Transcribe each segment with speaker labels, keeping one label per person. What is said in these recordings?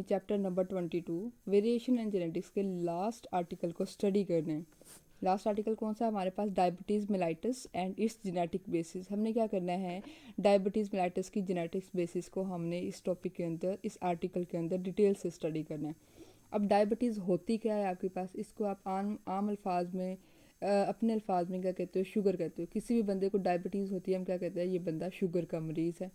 Speaker 1: Chapter number 22 variation and genetics के last article को study करना है। लास्ट आर्टिकल कौन सा हमारे पास? Diabetes mellitus and its genetic basis. हमने क्या करना है, डायबिटीज़ मेलाइटस की जेनेटिक्स बेसिस को हमने इस टॉपिक के अंदर, इस आर्टिकल के अंदर डिटेल से स्टडी करना है। अब डायबिटीज़ होती क्या है आपके पास, इसको आप आम अल्फाज में अपने अल्फाज में क्या कहते हो, शुगर कहते हो। किसी भी बंदे को डायबिटीज़ होती है हम क्या कहते हैं, ये बंदा शुगर का मरीज़ है।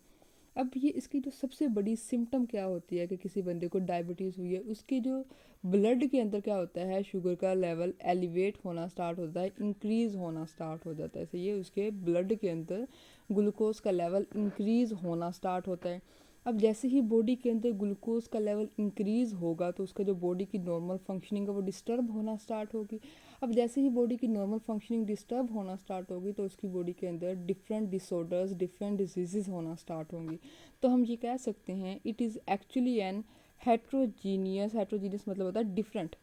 Speaker 1: अब ये इसकी जो सबसे बड़ी सिम्टम क्या होती है कि किसी बंदे को डायबिटीज़ हुई है, उसके जो ब्लड के अंदर क्या होता है, शुगर का लेवल एलिवेट होना स्टार्ट होता है, इंक्रीज़ होना स्टार्ट हो जाता है। ऐसे ये उसके ब्लड के अंदर ग्लूकोज का लेवल इंक्रीज़ होना स्टार्ट होता है। अब जैसे ही बॉडी के अंदर ग्लूकोज का लेवल इंक्रीज़ होगा तो उसका जो बॉडी की नॉर्मल फंक्शनिंग है वो डिस्टर्ब होना स्टार्ट होगी। अब जैसे ही बॉडी की नॉर्मल फंक्शनिंग डिस्टर्ब होना स्टार्ट होगी तो उसकी बॉडी के अंदर डिफरेंट डिसऑर्डर्स, डिफरेंट डिजीज़ होना स्टार्ट होंगी। तो हम ये कह सकते हैं it is actually an heterogeneous, heterogeneous मतलब होता है डिफरेंट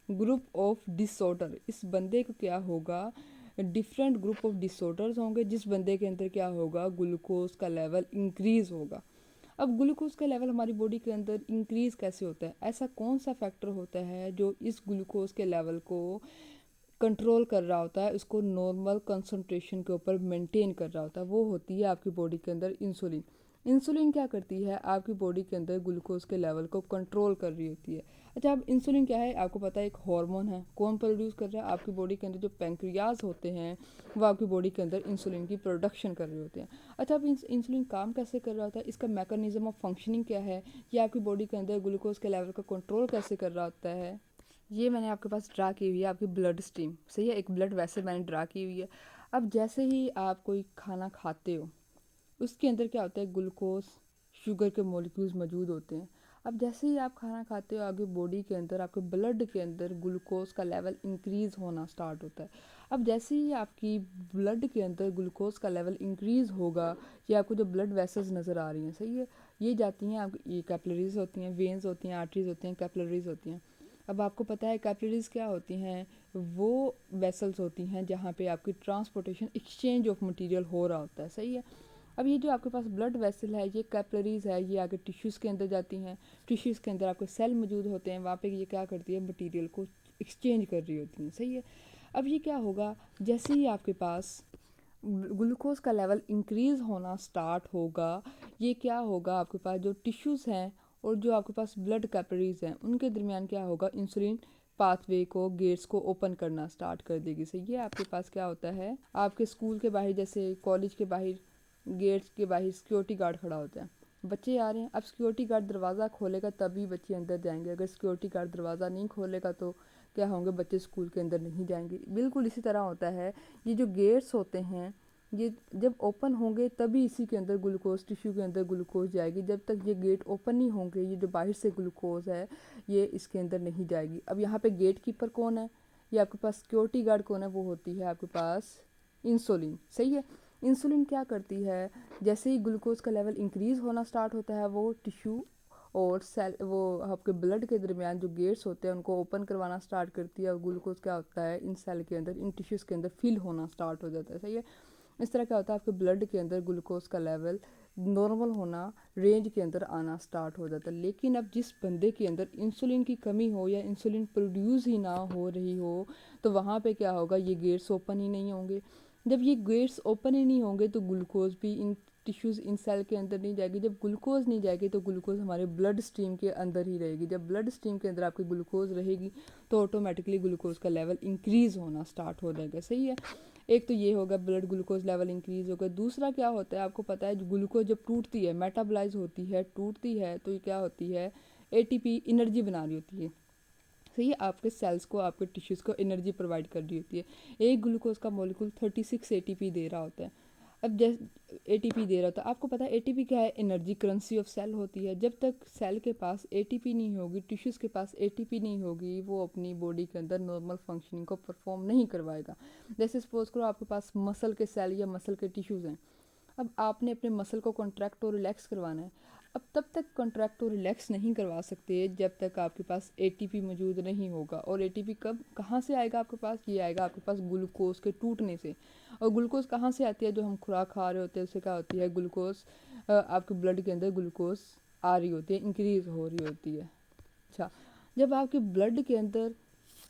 Speaker 1: ग्रुप ऑफ डिसऑर्डर। इस बंदे को क्या होगा, डिफरेंट ग्रुप ऑफ डिसऑर्डर्स होंगे जिस बंदे के अंदर क्या होगा, ग्लूकोज का लेवल इंक्रीज़ होगा। अब ग्लूकोज का लेवल हमारी बॉडी के अंदर इंक्रीज़ कैसे होता है, ऐसा कौन सा फैक्टर होता है जो इस ग्लूकोज के लेवल को कंट्रोल कर रहा होता है, उसको नॉर्मल कंसंट्रेशन के ऊपर मेंटेन कर रहा होता है? वो होती है आपकी बॉडी के अंदर इंसुलिन। इंसुलिन क्या करती है, आपकी बॉडी के अंदर ग्लूकोज के लेवल को कंट्रोल कर रही होती है। अच्छा, अब इंसुलिन क्या है आपको पता है, एक हार्मोन है। कौन प्रोड्यूस कर रहा है, आपकी बॉडी के अंदर जो पैंक्रियाज होते हैं वो आपकी बॉडी के अंदर इंसुलिन की प्रोडक्शन कर रहे होते हैं। अच्छा, अब इंसुलिन काम कैसे कर रहा होता है, इसका मैकेनिज्म ऑफ फंक्शनिंग क्या है, ये आपकी बॉडी के अंदर ग्लूकोज के लेवल का कंट्रोल कैसे कर रहा होता है, ये मैंने आपके पास ड्रा की हुई है, आपकी ब्लड स्ट्रीम। सही है, एक ब्लड वैसे मैंने ड्रा की हुई है। अब जैसे ही आप कोई खाना खाते हो उसके अंदर क्या होता है, ग्लूकोज शुगर के मॉलिक्यूल्स मौजूद होते हैं। अब जैसे ही आप खाना खाते हो आपकी बॉडी के अंदर, आपके ब्लड के अंदर ग्लूकोज का लेवल इंक्रीज़ होना स्टार्ट होता है। अब जैसे ही आपकी ब्लड के अंदर ग्लूकोज का लेवल इंक्रीज़ होगा, ये आपको जो ब्लड वेसल्स नज़र आ रही हैं, सही है, ये जाती हैं आपकी, ये कैपिलरीज होती हैं, वेन्स होती हैं, आर्टरीज होती हैं, कैपिलरीज होती हैं। अब आपको पता है कैपिलरीज क्या होती हैं, वो वेसल्स होती हैं जहाँ पे आपकी ट्रांसपोर्टेशन, एक्सचेंज ऑफ मटेरियल हो रहा होता है। सही है। अब ये जो आपके पास ब्लड वेसल है, ये कैपिलरीज है, ये आगे टिश्यूज़ के अंदर जाती हैं। टिश्यूज़ के अंदर आपके सेल मौजूद होते हैं, वहाँ पे ये क्या करती है, मटेरियल को एक्सचेंज कर रही होती हैं। सही है। अब ये क्या होगा, जैसे ही आपके पास ग्लूकोज का लेवल इंक्रीज़ होना स्टार्ट होगा, ये क्या होगा, आपके पास जो टिश्यूज़ हैं और जो आपके पास ब्लड कैपिलरीज हैं उनके दरमियान क्या होगा, इंसुलिन पाथवे को, गेट्स को ओपन करना स्टार्ट कर देगी। सही है। आपके पास क्या होता है, आपके स्कूल के बाहर, जैसे कॉलेज के बाहर, गेट्स के बाहर सिक्योरिटी गार्ड खड़ा होता है, बच्चे आ रहे हैं। अब सिक्योरिटी गार्ड दरवाज़ा खोलेगा तभी बच्चे अंदर जाएंगे, अगर सिक्योरिटी गार्ड दरवाज़ा नहीं खोलेगा तो क्या होंगे, बच्चे स्कूल के अंदर नहीं जाएंगे। बिल्कुल इसी तरह होता है, ये जो गेट्स होते हैं ये जब ओपन होंगे तभी इसी के अंदर ग्लूकोज, टिश्यू के अंदर ग्लूकोज जाएगी। जब तक ये गेट ओपन नहीं होंगे, ये जो बाहर से ग्लूकोज है ये इसके अंदर नहीं जाएगी। अब यहाँ पे गेट कीपर कौन है, ये आपके पास सिक्योरिटी गार्ड कौन है, वो होती है आपके पास इंसुलिन। सही है। इंसुलिन क्या करती है, जैसे ही ग्लूकोज का लेवल इंक्रीज़ होना स्टार्ट होता है वो टिश्यू और सेल, वो आपके ब्लड के दरमियान जो गेट्स होते हैं उनको ओपन करवाना स्टार्ट करती है और ग्लूकोज क्या होता है, इन सेल के अंदर, इन टिश्यूज़ के अंदर फिल होना स्टार्ट हो जाता है। सही है। इस तरह क्या होता है, आपके ब्लड के अंदर ग्लूकोज का लेवल नॉर्मल होना, रेंज के अंदर आना स्टार्ट हो जाता है। लेकिन अब जिस बंदे के अंदर इंसुलिन की कमी हो या इंसुलिन प्रोड्यूस ही ना हो रही हो तो वहाँ पे क्या होगा, ये गेट्स ओपन ही नहीं होंगे। जब ये गेट्स ओपन ही नहीं होंगे तो ग्लूकोज भी इन टिश्यूज़, इन सेल के अंदर नहीं जाएगी। जब ग्लूकोज नहीं जाएगी तो ग्लूकोज हमारे ब्लड स्ट्रीम के अंदर ही रहेगी। जब ब्लड स्ट्रीम के अंदर आपकी ग्लूकोज रहेगी तो ऑटोमेटिकली ग्लूकोज का लेवल इंक्रीज़ होना स्टार्ट हो जाएगा। सही है। एक तो ये होगा, ब्लड ग्लूकोज लेवल इंक्रीज़ होगा। दूसरा क्या होता है, आपको पता है ग्लूकोज जब टूटती है, मेटाबलाइज होती है, टूटती है तो ये क्या होती है, एटीपी एनर्जी बना रही होती है। सही है। आपके सेल्स को, आपके टिश्यूज़ को एनर्जी प्रोवाइड कर रही होती है। एक ग्लूकोज का मॉलिक्यूल 36 एटीपी दे रहा होता है। अब जैसे एटीपी दे रहा होता है, आपको पता है एटीपी क्या है, एनर्जी करेंसी ऑफ सेल होती है। जब तक सेल के पास एटीपी नहीं होगी, टिश्यूज़ के पास एटीपी नहीं होगी, वो अपनी बॉडी के अंदर नॉर्मल फंक्शनिंग को परफॉर्म नहीं करवाएगा। जैसे सपोज करो आपके पास मसल के सेल या मसल के टिश्यूज़ हैं, अब आपने अपने मसल को कॉन्ट्रैक्ट और रिलैक्स करवाना है। अब तब तक कॉन्ट्रैक्ट और रिलैक्स नहीं करवा सकते जब तक आपके पास एटीपी मौजूद नहीं होगा। और एटीपी कब, कहाँ से आएगा आपके पास, ये आएगा आपके पास ग्लूकोज के टूटने से। और ग्लूकोज कहाँ से आती है, जो हम खुराक खा रहे होते हैं उससे क्या होती है, ग्लूकोज आपके ब्लड के अंदर ग्लूकोज आ रही होती है, इंक्रीज़ हो रही होती है। अच्छा, जब आपके ब्लड के अंदर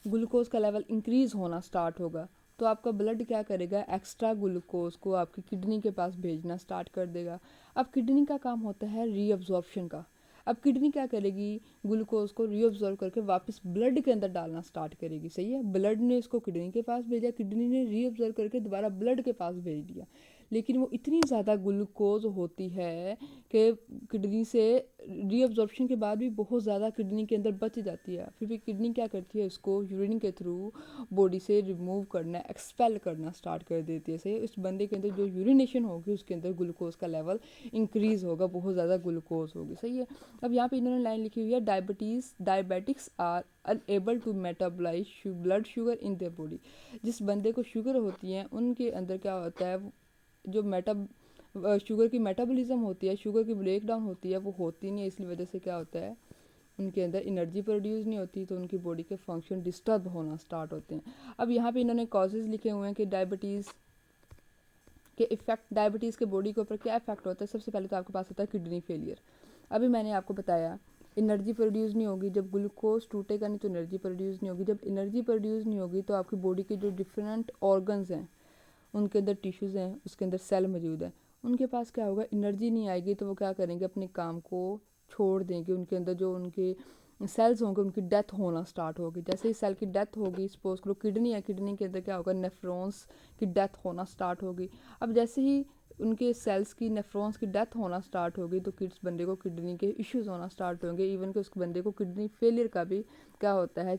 Speaker 1: ग्लूकोज का लेवल इंक्रीज़ होना स्टार्ट होगा तो आपका ब्लड क्या करेगा, एक्स्ट्रा ग्लूकोज को आपकी किडनी के पास भेजना स्टार्ट कर देगा। अब किडनी का काम होता है रीअब्जॉर्प्शन का। अब किडनी क्या करेगी, ग्लूकोज को रीअब्जॉर्ब करके वापस ब्लड के अंदर डालना स्टार्ट करेगी। सही है, ब्लड ने इसको किडनी के पास भेजा, किडनी ने रीअब्जॉर्ब करके दोबारा ब्लड के पास भेज दिया। लेकिन वो इतनी ज़्यादा ग्लूकोज होती है कि किडनी से रीअब्जॉर्प्शन के बाद भी बहुत ज़्यादा किडनी के अंदर बच जाती है। फिर भी किडनी क्या करती है, इसको यूरिन के थ्रू बॉडी से रिमूव करना, एक्सपेल करना स्टार्ट कर देती है। सही है, उस बंदे के अंदर जो यूरिनेशन होगी उसके अंदर ग्लूकोज का लेवल इंक्रीज़ होगा, बहुत ज़्यादा ग्लूकोज होगी। सही है, अब यहाँ पे इन्होंने लाइन लिखी हुई है, diabetics are unable to metabolise blood sugar in their body. जिस बंदे को शुगर होती है उनके अंदर क्या होता है, जो शुगर की मेटाबॉलिज्म होती है, शुगर की ब्रेक डाउन होती है, वो होती नहीं है। इसलिए वजह से क्या होता है, उनके अंदर एनर्जी प्रोड्यूस नहीं होती, तो उनकी बॉडी के फंक्शन डिस्टर्ब होना स्टार्ट होते हैं। अब यहाँ पे इन्होंने कॉजेज़ लिखे हुए हैं कि डायबिटीज़ के इफेक्ट, डायबिटीज़ के बॉडी के ऊपर क्या इफेक्ट होता है। सबसे पहले तो आपके पास होता है किडनी फेलियर। अभी मैंने आपको बताया एनर्जी प्रोड्यूस नहीं होगी, जब ग्लूकोज टूटेगा नहीं तो एनर्जी प्रोड्यूस नहीं होगी। जब एनर्जी प्रोड्यूस नहीं होगी तो आपकी बॉडी के जो डिफरेंट ऑर्गन्स हैं, उनके अंदर टिश्यूज़ हैं, उसके अंदर सेल मौजूद है, उनके पास क्या होगा, एनर्जी नहीं आएगी तो वो क्या करेंगे, अपने काम को छोड़ देंगे। उनके अंदर जो उनके सेल्स होंगे उनकी डेथ होना स्टार्ट होगी। जैसे ही सेल की डेथ होगी, सपोज करो किडनी है, किडनी के अंदर क्या होगा, नेफ्रॉन्स की डेथ होना स्टार्ट होगी। अब जैसे ही उनके सेल्स की, नेफ्रॉन्स की डेथ होना स्टार्ट होगी तो किस बंदे को किडनी के इश्यूज होना स्टार्ट होंगे। इवन कि उस बंदे को किडनी फेलियर का भी क्या होता है,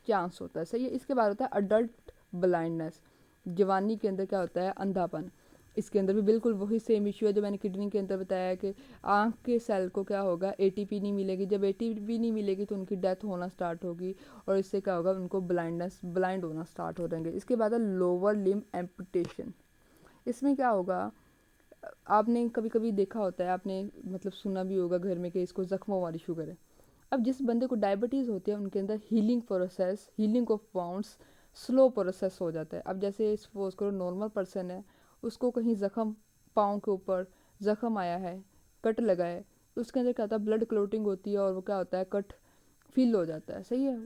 Speaker 1: चांस होता है। सही है, इसके बाद होता है अडल्ट ब्लाइंडनेस। जवानी के अंदर क्या होता है, अंधापन। इसके अंदर भी बिल्कुल वही सेम इशू है जो मैंने किडनी के अंदर बताया कि आँख के सेल को क्या होगा, एटीपी नहीं मिलेगी। जब एटीपी नहीं मिलेगी तो उनकी डेथ होना स्टार्ट होगी और इससे क्या होगा, उनको ब्लाइंड होना स्टार्ट हो जाएंगे। इसके बाद है लोअर लिम्ब एम्पुटेशन। इसमें क्या होगा, आपने कभी कभी देखा होता है, आपने मतलब सुना भी होगा घर में कि इसको जख्मों वाली शुगर है। अब जिस बंदे को डायबिटीज़ होती है उनके अंदर healing of wounds slow process हो जाता है। अब जैसे सपोज करो नॉर्मल पर्सन है, उसको कहीं ज़ख़म, पाँव के ऊपर ज़ख़म आया है, कट लगा है, तो उसके अंदर क्या होता है, ब्लड क्लोटिंग होती है और वो क्या होता है, कट फील हो जाता है। सही है,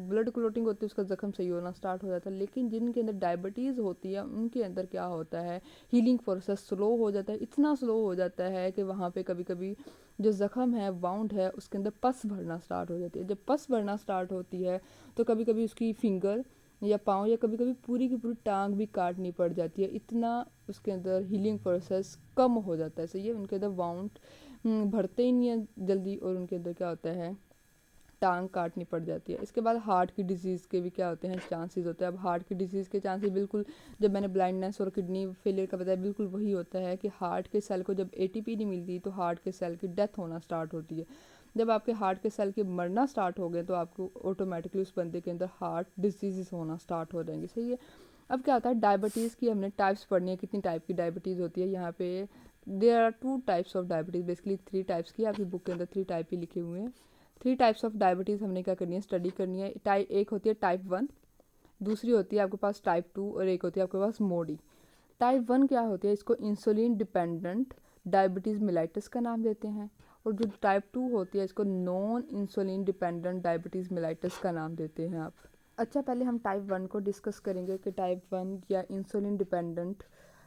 Speaker 1: ब्लड क्लोटिंग होती है, उसका ज़ख़म सही होना स्टार्ट हो जाता है। लेकिन जिनके अंदर डायबिटीज़ होती है उनके अंदर क्या होता है, हीलिंग प्रोसेस स्लो हो जाता है। इतना स्लो हो जाता है कि वहाँ पे कभी कभी जो ज़ख़म है, वाउंड है, उसके अंदर पस भरना स्टार्ट हो जाती है। जब पस भरना स्टार्ट होती है तो कभी कभी उसकी फिंगर या पाँव या कभी कभी पूरी की पूरी टांग भी काटनी पड़ जाती है। इतना उसके अंदर हीलिंग प्रोसेस कम हो जाता है। सही है, उनके अंदर वाउंड भरते ही नहीं है जल्दी और उनके अंदर क्या होता है, टांग काटनी पड़ जाती है। इसके बाद हार्ट की डिजीज़ के भी क्या होते हैं, चांसेस होते हैं। अब हार्ट की डिजीज़ के चांसेस बिल्कुल, जब मैंने ब्लाइंडनेस और किडनी फेलियर का बताया, बिल्कुल वही होता है कि हार्ट के सेल को जब एटीपी नहीं मिलती तो हार्ट के सेल की डेथ होना स्टार्ट होती है। जब आपके हार्ट के सेल के मरना स्टार्ट हो गए तो आपको ऑटोमेटिकली उस बंदे के अंदर हार्ट डिजीज़ होना स्टार्ट हो जाएंगे। सही है, अब क्या होता है, डायबिटीज़ की हमने टाइप्स पढ़नी है, कितनी टाइप की डायबिटीज़ होती है। यहाँ पे there are 2 types of diabetes, basically 3 types की, आपकी बुक के अंदर 3 टाइप ही लिखे हुए हैं। 3 टाइप्स ऑफ डायबिटीज़ हमने क्या करनी है, स्टडी करनी है। एक होती है टाइप 1, दूसरी होती है आपके पास टाइप 2 और एक होती है आपके पास मोडी। टाइप 1 क्या होती है, इसको इंसुलिन डिपेंडेंट डायबिटीज़ मिलाइटिस का नाम देते हैं। और जो टाइप 2 होती है इसको non insulin dependent diabetes mellitus का नाम देते हैं आप। अच्छा, पहले हम टाइप 1 को डिस्कस करेंगे कि टाइप 1 या इंसुलिन डिपेंडेंट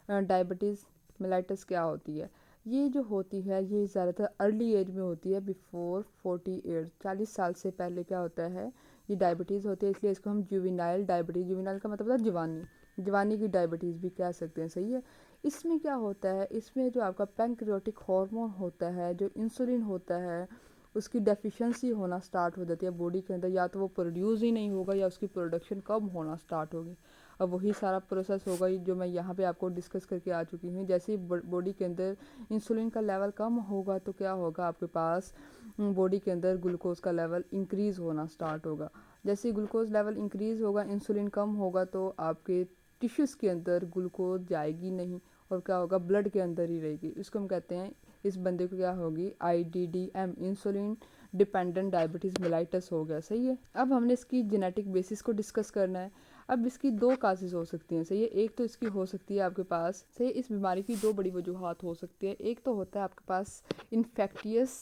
Speaker 1: डायबिटीज़ मिलाइटिस क्या होती है। ये जो होती है ये ज़्यादातर अर्ली एज में होती है, बिफोर 40 ईयर्स, 40 साल से पहले क्या होता है, ये डायबिटीज़ होती है। इसलिए इसको हम जुवेनाइल डायबिटीज़, जुवेनाइल का मतलब है जवानी की डायबिटीज़ भी कह सकते हैं। सही है, इसमें क्या होता है, इसमें जो आपका पैंक्रियाटिक हार्मोन होता है, जो इंसुलिन होता है, उसकी डेफिशिएंसी होना स्टार्ट हो जाती है बॉडी के अंदर। या तो वो प्रोड्यूस ही नहीं होगा या उसकी प्रोडक्शन कम होना स्टार्ट होगी। अब वही सारा प्रोसेस होगा जो मैं यहाँ पे आपको डिस्कस करके आ चुकी हूँ। जैसे ही बॉडी के अंदर इंसुलिन का लेवल कम होगा तो क्या होगा, आपके पास बॉडी के अंदर ग्लूकोज का लेवल इंक्रीज़ होना स्टार्ट होगा। जैसे ही ग्लूकोज लेवल इंक्रीज़ होगा, इंसुलिन कम होगा तो आपके टिश्यूज़ के अंदर ग्लूकोज जाएगी नहीं और क्या होगा, ब्लड के अंदर ही रहेगी। इसको हम कहते हैं, इस बंदे को क्या होगी, IDDM, insulin dependent diabetes mellitus हो गया। सही है, अब हमने इसकी जेनेटिक बेसिस को डिस्कस करना है। अब इसकी 2 काजेज़ हो सकती हैं। सही है, एक तो इसकी हो सकती है आपके पास, सही है, इस बीमारी की 2 बड़ी वजूहात हो सकती है। एक तो होता है आपके पास इन्फेक्टियस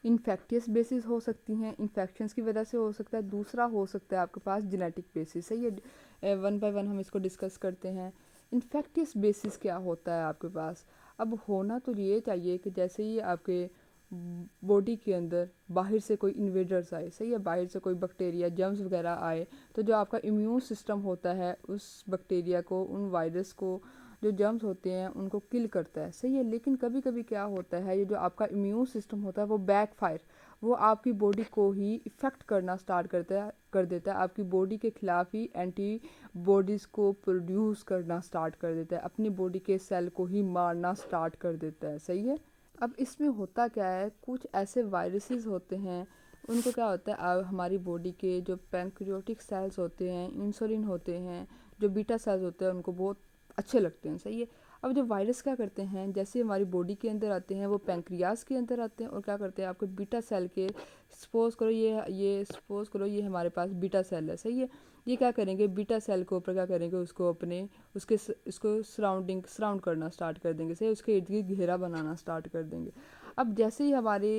Speaker 1: इन्फेक्टियस बेसिस हो सकती हैं, इन्फेक्शंस की वजह से हो सकता है, दूसरा हो सकता है आपके पास जेनेटिक बेसिस। सही है, वन बाय वन हम इसको डिस्कस करते हैं। इन्फेक्टियस बेसिस क्या होता है आपके पास? अब होना तो ये चाहिए कि जैसे ही आपके बॉडी के अंदर बाहर से कोई इन्वेडर्स आए, सही है, बाहर से कोई बैक्टीरिया जर्म्स वगैरह आए, तो जो आपका इम्यून सिस्टम होता है उस बैक्टीरिया को, उन वायरस को, जो जर्म्स होते हैं उनको किल करता है। सही है, लेकिन कभी कभी क्या होता है, ये जो आपका इम्यून सिस्टम होता है वो बैकफायर, वो आपकी बॉडी को ही इफ़ेक्ट करना स्टार्ट कर देता है, आपकी बॉडी के खिलाफ ही एंटी बॉडीज़ को प्रोड्यूस करना स्टार्ट कर देता है, अपनी बॉडी के सेल को ही मारना स्टार्ट कर देता है। सही है, अब इसमें होता क्या है, कुछ ऐसे वायरसेस होते हैं, उनको क्या होता है, हमारी बॉडी के जो पैंक्रियाटिक सेल्स होते हैं, इंसुलिन होते हैं, जो बीटा सेल्स होते हैं, उनको बहुत अच्छे लगते हैं। सही है, अब जो वायरस क्या करते हैं, जैसे हमारी बॉडी के अंदर आते हैं, वो पैंक्रियाज के अंदर आते हैं और क्या करते हैं, आपके बीटा सेल के, सपोज करो ये हमारे पास बीटा सेल है। सही है, ये क्या करेंगे, बीटा सेल के ऊपर क्या करेंगे, उसको अपने इसको सराउंड करना स्टार्ट कर देंगे। सही, उसके इर्द गिर्द घेरा बनाना स्टार्ट कर देंगे। अब जैसे ही हमारे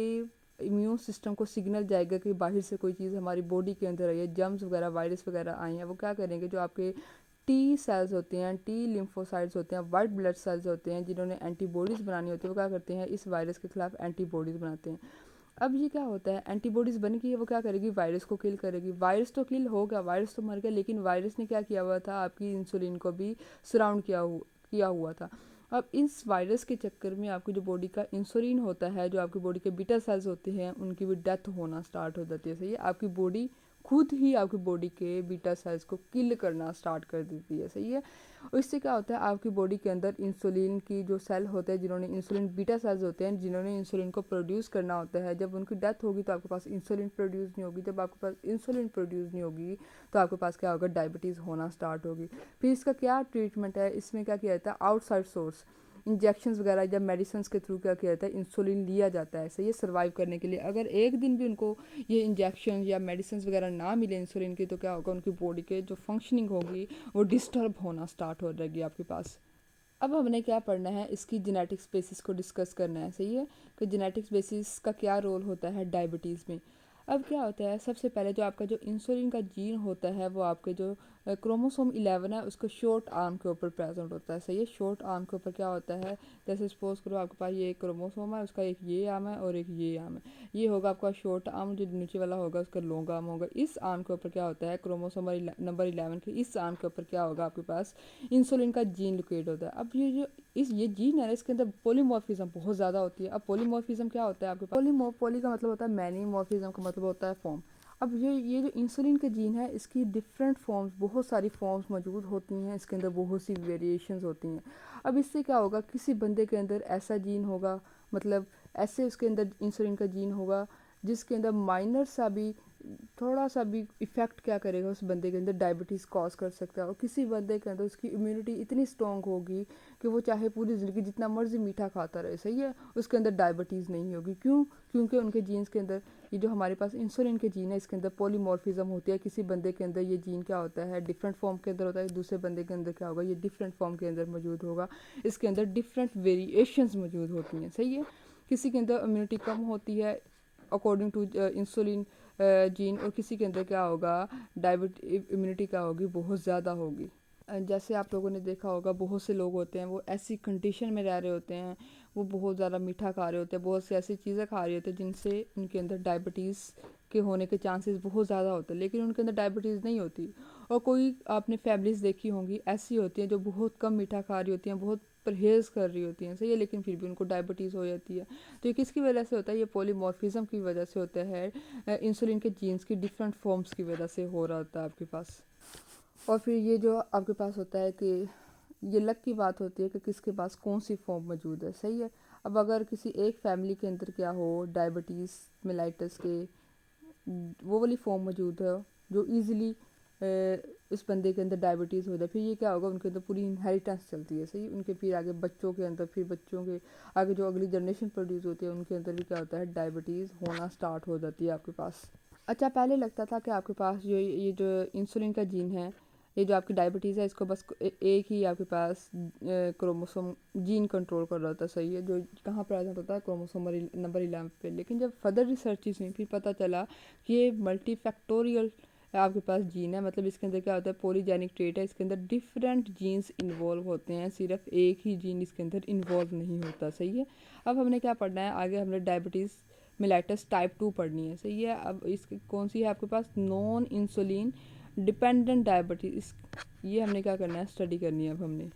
Speaker 1: इम्यून सिस्टम को सिग्नल जाएगा कि बाहर से कोई चीज़ हमारी बॉडी के अंदर आई है, जर्म्स वगैरह, वायरस वगैरह आए हैं, वो क्या करेंगे, जो आपके टी सेल्स होते हैं, टी लिम्फोसाइट्स होते हैं, वाइट ब्लड सेल्स होते हैं, जिन्होंने एंटीबॉडीज़ बनानी होती है, वो क्या करते हैं, इस वायरस के खिलाफ एंटीबॉडीज़ बनाते हैं। अब ये क्या होता है, एंटीबॉडीज़ बन गई है, वो क्या करेगी, वायरस को किल करेगी। वायरस तो किल हो गया, वायरस तो मर गया, लेकिन वायरस ने क्या किया हुआ था, आपकी इंसुलिन को भी सराउंड किया हुआ था। अब इस वायरस के चक्कर में आपकी जो बॉडी का इंसुलिन होता है, जो आपकी बॉडी के बीटा सेल्स होते हैं, उनकी भी डेथ होना स्टार्ट हो जाती है। सही है, आपकी बॉडी खुद ही आपकी बॉडी के बीटा सेल्स को किल करना स्टार्ट कर देती है। सही है, और इससे क्या होता है, आपकी बॉडी के अंदर इंसुलिन की जो सेल होते हैं, जिन्होंने इंसुलिन, बीटा सेल्स होते हैं जिन्होंने इंसुलिन को प्रोड्यूस करना होता है, जब उनकी डेथ होगी तो आपके पास इंसुलिन प्रोड्यूस नहीं होगी। जब आपके पास इंसुलिन प्रोड्यूस नहीं होगी तो आपके पास क्या होगा, डायबिटीज़ होना स्टार्ट होगी। फिर इसका क्या ट्रीटमेंट है, इसमें क्या किया जाता है, आउटसाइड सोर्स इंजेक्शंस वगैरह या मेडिसिन के थ्रू क्या किया जाता है, इंसुलिन लिया जाता है। सही है, सर्वाइव करने के लिए। अगर एक दिन भी उनको ये इंजेक्शन या मेडिसिन वगैरह ना मिले इंसुलिन की, तो क्या होगा, उनकी बॉडी के जो फंक्शनिंग होगी वो डिस्टर्ब होना स्टार्ट हो जाएगी आपके पास। अब हमने क्या पढ़ना है, इसकी जेनेटिक्स बेसिस को डिस्कस करना है। सही है, कि जेनेटिक्स बेसिस का क्या रोल होता है डायबिटीज़ में। अब क्या होता है, सबसे पहले जो आपका जो इंसुलिन का जीन होता है, वो आपके जो क्रोमोसोम 11 है उसको शॉर्ट आर्म के ऊपर प्रेजेंट होता है। सही है, शॉर्ट आर्म के ऊपर क्या होता है, जैसे सपोज करो आपके पास ये एक क्रोमोसोम है, उसका एक ये आर्म है और एक ये आर्म है, ये होगा आपका शॉर्ट आर्म, जो नीचे वाला होगा उसका लॉन्ग आर्म होगा। इस आर्म के ऊपर क्या होता है, क्रोमोसोम नंबर 11 के इस आर्म के ऊपर क्या होगा, आपके पास इंसुलिन का जीन लोकेट होता है। अब ये जीन है, इसके अंदर पोलीमॉर्फिज्म बहुत ज़्यादा होती है। अब पोलीमॉर्फिज्म क्या होता है आपके पास, पोली का मतलब होता है मैनी, मॉर्फिज्म का मतलब होता है फॉर्म। अब ये जो इंसुलिन का जीन है, इसकी डिफरेंट फॉर्म्स, बहुत सारी फॉर्म्स मौजूद होती हैं, इसके अंदर बहुत सी वेरिएशंस होती हैं। अब इससे क्या होगा, किसी बंदे के अंदर ऐसा जीन होगा, मतलब ऐसे उसके अंदर इंसुलिन का जीन होगा जिसके अंदर माइनर सा भी, थोड़ा सा भी इफ़ेक्ट क्या करेगा, उस बंदे के अंदर डायबिटीज़ कॉज कर सकता है। और किसी बंदे के अंदर उसकी इम्यूनिटी इतनी स्ट्रॉन्ग होगी कि वो चाहे पूरी ज़िंदगी जितना मर्जी मीठा खाता रहे, सही है, उसके अंदर डायबिटीज़ नहीं होगी। क्यों? क्योंकि उनके जीन्स के अंदर, ये जो हमारे पास इंसुलिन के जीन है, इसके अंदर पॉलीमॉर्फिज्म होती है। किसी बंदे के अंदर ये जीन क्या होता है, डिफरेंट फॉर्म के अंदर होता है, दूसरे बंदे के अंदर क्या होगा, ये डिफरेंट फॉर्म के अंदर मौजूद होगा। इसके अंदर डिफरेंट वेरिएशंस मौजूद होती हैं। सही है, किसी के अंदर इम्यूनिटी कम होती है अकॉर्डिंग टू इंसुलिन जीन, और किसी के अंदर क्या होगा, इम्यूनिटी क्या होगी, बहुत ज़्यादा होगी। जैसे आप लोगों ने देखा होगा, बहुत से लोग होते हैं वो ऐसी कंडीशन में रह रहे होते हैं, वो बहुत ज़्यादा मीठा खा रहे होते हैं, बहुत सी ऐसी चीज़ें खा रहे होते हैं जिनसे उनके अंदर डायबिटीज़ के होने के चांसेस बहुत ज़्यादा होते हैं, लेकिन उनके अंदर डायबिटीज़ नहीं होती। और कोई आपने फैमिलीज़ देखी होंगी, ऐसी होती हैं जो बहुत कम मीठा खा रही होती हैं, बहुत परहेज़ कर रही होती हैं, सही है, लेकिन फिर भी उनको डायबिटीज़ हो जाती है। तो ये किसकी वजह से होता है, ये पॉलीमॉर्फिज्म की वजह से होता है, इंसुलिन के जीन्स की डिफरेंट फॉर्म्स की वजह से हो रहा होता है आपके पास। और फिर ये जो आपके पास होता है कि ये लक की बात होती है कि किसके पास कौन सी फॉर्म मौजूद है। सही है, अब अगर किसी एक फैमिली के अंदर क्या हो, डायबिटीज़ मेलाइटस के वो वाली फॉर्म मौजूद है जो ईज़िली इस बंदे के अंदर डायबिटीज़ हो जाए, फिर ये क्या होगा, उनके अंदर पूरी इनहेरिटेंस चलती है। सही, उनके फिर आगे बच्चों के अंदर, फिर बच्चों के आगे जो अगली जनरेशन प्रोड्यूस होती है, उनके अंदर भी क्या होता है, डायबिटीज़ होना स्टार्ट हो जाती है आपके पास। अच्छा, पहले लगता था कि आपके पास ये जो इंसुलिन का जीन है, ये जो आपकी डायबिटीज़ है इसको बस एक ही आपके पास क्रोमोसोम जीन कंट्रोल कर रहा था, सही है, जो कहाँ प्रेजेंट होता है क्रोमोसोम नंबर 11 पे। लेकिन जब फर्दर रिसर्चेस हुई फिर पता चला कि ये मल्टीफैक्टोरियल आपके पास जीन है, मतलब इसके अंदर क्या होता है, पॉलीजेनिक ट्रेट है, इसके अंदर डिफरेंट जीन्स इन्वॉल्व होते हैं, सिर्फ एक ही जीन इसके अंदर इन्वॉल्व नहीं होता, सही है। अब हमने क्या पढ़ना है आगे, हमने डायबिटीज़ मिलाइटस टाइप 2 पढ़नी है, सही है। अब इसकी कौन सी है आपके पास, नॉन इंसुलिन डिपेंडेंट डायबिटीज़, ये हमने क्या करना है, स्टडी करनी है अब हमने।